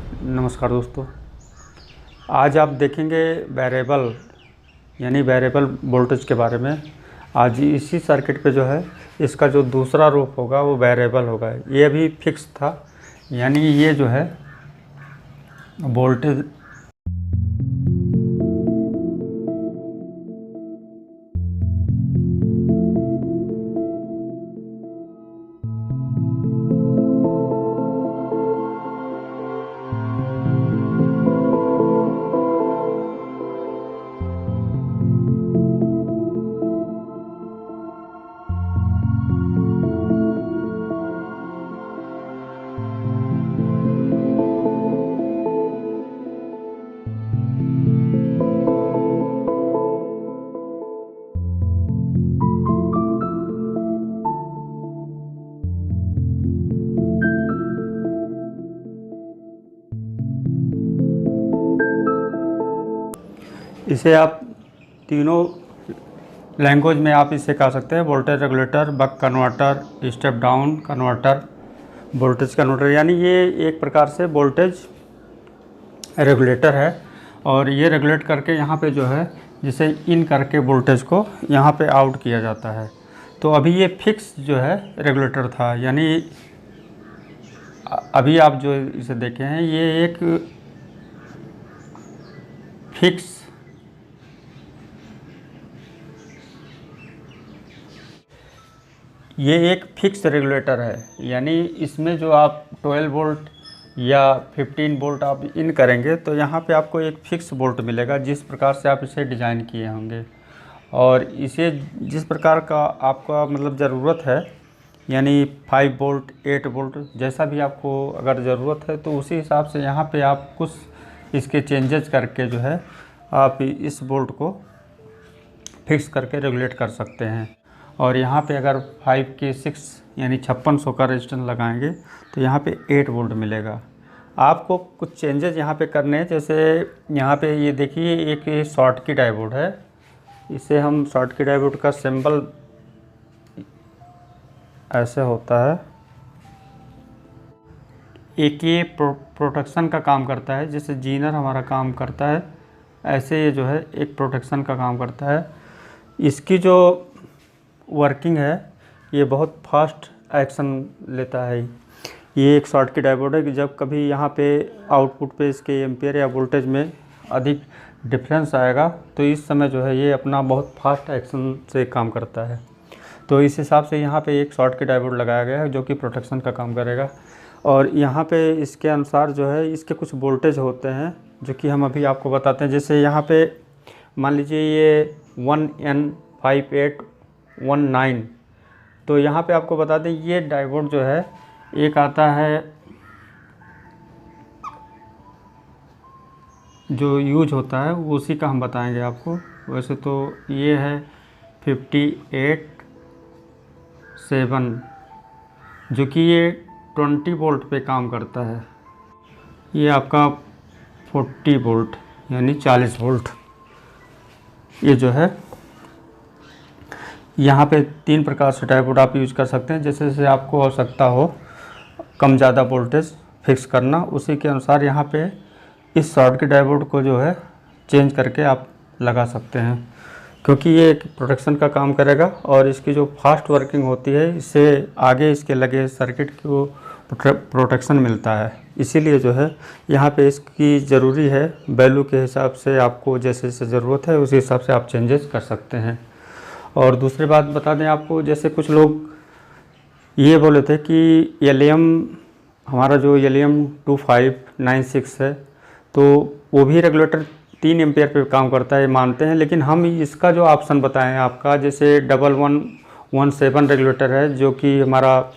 नमस्कार दोस्तों। आज आप देखेंगे वेरिएबल यानी वेरिएबल वोल्टेज के बारे में। आज इसी सर्किट पे जो है इसका जो दूसरा रूप होगा वो वेरिएबल होगा। ये अभी फिक्स था, यानी ये जो है वोल्टेज इसे आप तीनों लैंग्वेज में आप इसे कह सकते हैं। Voltage regulator, buck converter, step down converter, voltage converter, यानी ये एक प्रकार से वोल्टेज रेगुलेटर है। और ये रेगुलेट करके यहाँ पे जो है जिसे इन करके वोल्टेज को यहाँ पे आउट किया जाता है। तो अभी ये फिक्स जो है रेगुलेटर था, यानी अभी आप जो इसे देखे हैं ये एक फिक्स रेगुलेटर है। यानी इसमें जो आप 12 वोल्ट या 15 वोल्ट आप इन करेंगे तो यहाँ पे आपको एक फिक्स वोल्ट मिलेगा, जिस प्रकार से आप इसे डिज़ाइन किए होंगे। और इसे जिस प्रकार का आपका मतलब ज़रूरत है, यानी 5 वोल्ट 8 वोल्ट जैसा भी आपको अगर ज़रूरत है तो उसी हिसाब से यहाँ पे आप कुछ इसके चेंजेस करके जो है आप इस वोल्ट को फिक्स करके रेगुलेट कर सकते हैं। और यहाँ पे अगर 5 के 6 यानी 5600 का रेजिस्टेंस लगाएंगे तो यहाँ पे 8 वोल्ट मिलेगा। आपको कुछ चेंजेस यहाँ पे करने हैं, जैसे यहाँ पे ये देखिए एक शॉर्ट की डायोड है। इसे हम शॉर्ट की डायोड का सिंबल ऐसे होता है। एक ये प्रोटेक्शन का काम करता है, जैसे जीनर हमारा काम करता है, ऐसे ये जो है एक प्रोटेक्शन का काम करता है। इसकी जो वर्किंग है ये बहुत फास्ट एक्शन लेता है। ये एक शॉर्ट की डायोड है कि जब कभी यहाँ पे आउटपुट पे इसके एम्पियर या वोल्टेज में अधिक डिफरेंस आएगा तो इस समय जो है ये अपना बहुत फास्ट एक्शन से काम करता है। तो इस हिसाब से यहाँ पे एक शॉर्ट की डायोड लगाया गया है जो कि प्रोटेक्शन का काम करेगा। और यहाँ पे इसके अनुसार जो है इसके कुछ वोल्टेज होते हैं जो कि हम अभी आपको बताते हैं। जैसे यहाँ पे मान लीजिए ये 1N5819, तो यहाँ पे आपको बता दें ये डायोड जो है एक आता है जो यूज होता है उसी का हम बताएंगे आपको। वैसे तो ये है 58-7 जो कि ये 20 वोल्ट पे काम करता है। ये आपका 40 वोल्ट यानी 40 वोल्ट ये जो है। यहाँ पे 3 प्रकार से डायोड आप यूज कर सकते हैं। जैसे जैसे आपको आवश्यकता हो कम ज़्यादा वोल्टेज फिक्स करना, उसी के अनुसार यहाँ पे इस शॉर्ट के डायोड को जो है चेंज करके आप लगा सकते हैं, क्योंकि ये एक प्रोटेक्शन का काम करेगा। और इसकी जो फास्ट वर्किंग होती है इससे आगे इसके लगे सर्किट को प्रोटेक्शन मिलता है। इसीलिए जो है यहाँ पे इसकी ज़रूरी है। वैल्यू के हिसाब से आपको जैसे जैसे ज़रूरत है उसी हिसाब से आप चेंजेस कर सकते हैं। और दूसरी बात बता दें आपको, जैसे कुछ लोग ये बोले थे कि एलियम हमारा जो एलियम 2596 है तो वो भी रेगुलेटर 3 एम्पियर पे काम करता है मानते हैं, लेकिन हम इसका जो ऑप्शन बताएं आपका, जैसे 1117 रेगुलेटर है जो कि हमारा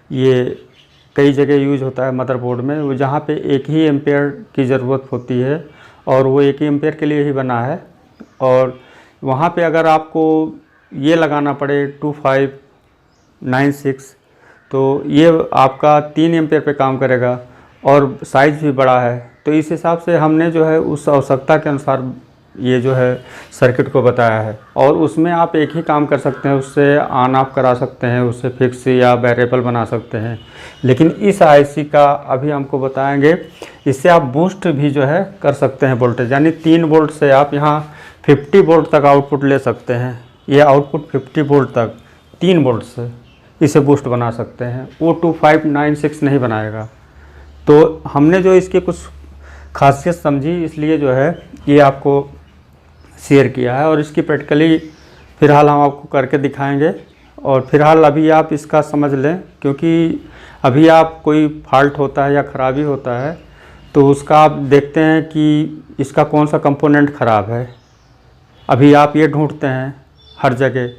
ये कई जगह यूज होता है मदरबोर्ड में, वो जहाँ पे एक ही एम्पियर की ज़रूरत होती है और वो एक ही एम्पियर के लिए ही बना है। और वहाँ पे अगर आपको ये लगाना पड़े 2596 तो ये आपका 3 एम्पियर पे काम करेगा और साइज़ भी बड़ा है। तो इस हिसाब से हमने जो है उस आवश्यकता के अनुसार ये जो है सर्किट को बताया है। और उसमें आप एक ही काम कर सकते हैं, उससे ऑन ऑफ करा सकते हैं, उससे फिक्स या वेरिएबल बना सकते हैं। लेकिन इस आईसी का अभी हमको बताएंगे इससे आप बूस्ट भी जो है कर सकते हैं वोल्टेज, यानी 3 वोल्ट से आप यहाँ 50 वोल्ट तक आउटपुट ले सकते हैं। ये आउटपुट 50 वोल्ट तक 3 वोल्ट से इसे बूस्ट बना सकते हैं। वो 2596 नहीं बनाएगा। तो हमने जो इसकी कुछ खासियत समझी, इसलिए जो है ये आपको शेयर किया है। और इसकी प्रैक्टिकली फ़िलहाल हम आपको करके दिखाएंगे। और फ़िलहाल अभी आप इसका समझ लें, क्योंकि अभी आप कोई फॉल्ट होता है या ख़राबी होता है तो उसका आप देखते हैं कि इसका कौन सा कंपोनेंट ख़राब है। अभी आप ये ढूंढते हैं हर जगह,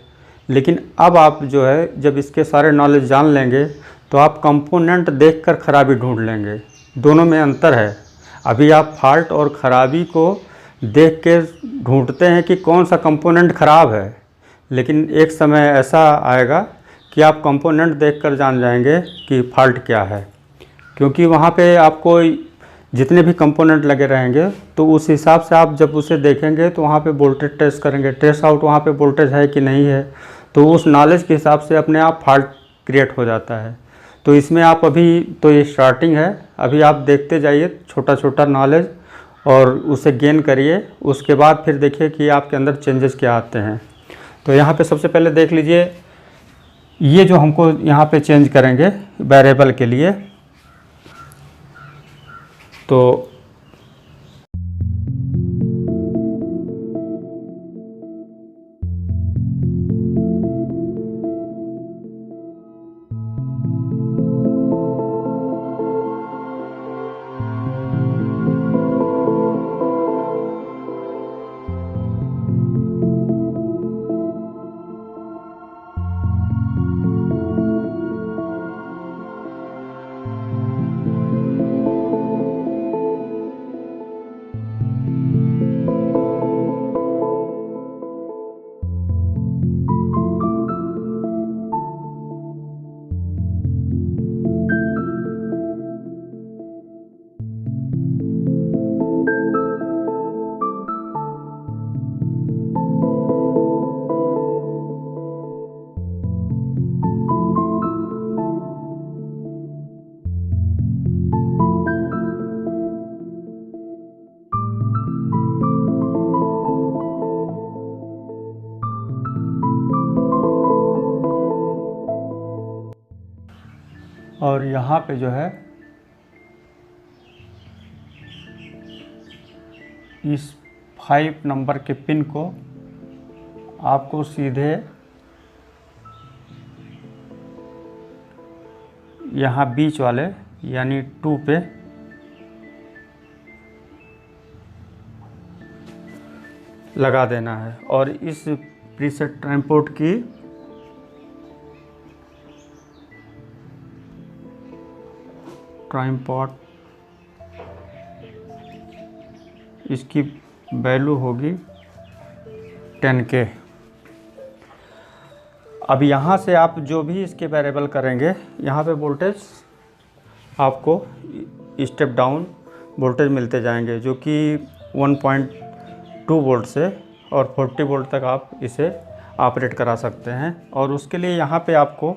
लेकिन अब आप जो है जब इसके सारे नॉलेज जान लेंगे तो आप कंपोनेंट देखकर ख़राबी ढूंढ लेंगे। दोनों में अंतर है। अभी आप फॉल्ट और ख़राबी को देख के ढूंढते हैं कि कौन सा कंपोनेंट ख़राब है, लेकिन एक समय ऐसा आएगा कि आप कंपोनेंट देखकर जान जाएंगे कि फॉल्ट क्या है। क्योंकि वहाँ पे आपको जितने भी कंपोनेंट लगे रहेंगे तो उस हिसाब से आप जब उसे देखेंगे तो वहाँ पे वोल्टेज टेस्ट करेंगे, टेस्ट आउट वहाँ पे वोल्टेज है कि नहीं है, तो उस नॉलेज के हिसाब से अपने आप फॉल्ट क्रिएट हो जाता है। तो इसमें आप अभी तो ये स्टार्टिंग है, अभी आप देखते जाइए छोटा छोटा नॉलेज और उसे गेन करिए। उसके बाद फिर देखिए कि आपके अंदर चेंजेस क्या आते हैं। तो यहाँ पे सबसे पहले देख लीजिए, ये जो हमको यहाँ पे चेंज करेंगे वेरिएबल के लिए, तो और यहाँ पे जो है इस 5 नंबर के पिन को आपको सीधे यहाँ बीच वाले यानी 2 पे लगा देना है। और इस प्रीसेट टाइम पोर्ट की इसकी वैल्यू होगी 10K। अब यहाँ से आप जो भी इसके वेरिएबल करेंगे, यहाँ पे वोल्टेज आपको स्टेप डाउन वोल्टेज मिलते जाएंगे, जो कि 1.2 वोल्ट से और 40 वोल्ट तक आप इसे ऑपरेट करा सकते हैं। और उसके लिए यहाँ पे आपको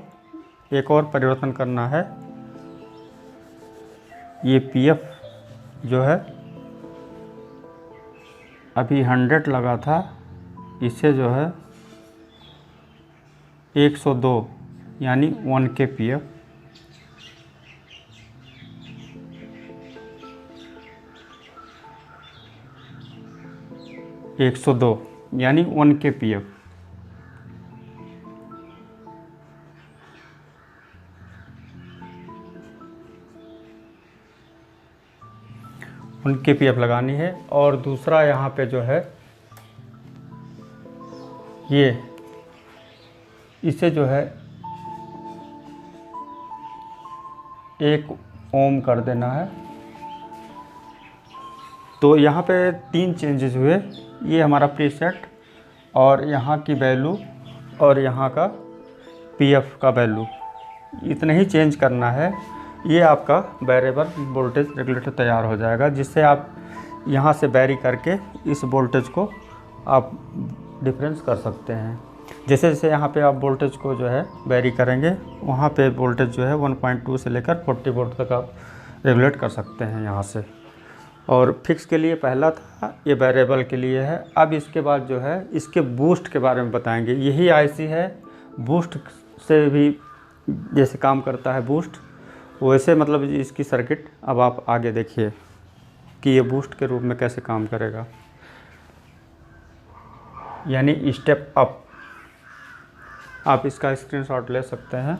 एक और परिवर्तन करना है। ये PF जो है अभी 100 लगा था, इसे जो है 102 यानी 1K PF, एक 102 यानी 1K PF। उनके PF लगानी है। और दूसरा यहाँ पे जो है ये इसे जो है 1 ओम कर देना है। तो यहाँ पे 3 चेंजेस हुए, ये हमारा प्रीसेट और यहाँ की वैल्यू और यहाँ का PF का वैल्यू, इतना ही चेंज करना है। ये आपका वेरिएबल वोल्टेज रेगुलेटर तैयार हो जाएगा, जिससे आप यहाँ से वेरी करके इस वोल्टेज को आप डिफरेंस कर सकते हैं। जैसे जैसे यहाँ पे आप वोल्टेज को जो है वेरी करेंगे, वहाँ पे वोल्टेज जो है 1.2 से लेकर 40 वोल्ट तक आप रेगुलेट कर सकते हैं यहाँ से। और फिक्स के लिए पहला था, ये वेरिएबल के लिए है। अब इसके बाद जो है इसके बूस्ट के बारे में बताएंगे। यही आईसी है, बूस्ट से भी जैसे काम करता है बूस्ट, वैसे मतलब इसकी सर्किट अब आप आगे देखिए कि ये बूस्ट के रूप में कैसे काम करेगा, यानी स्टेप अप। आप इसका स्क्रीनशॉट ले सकते हैं।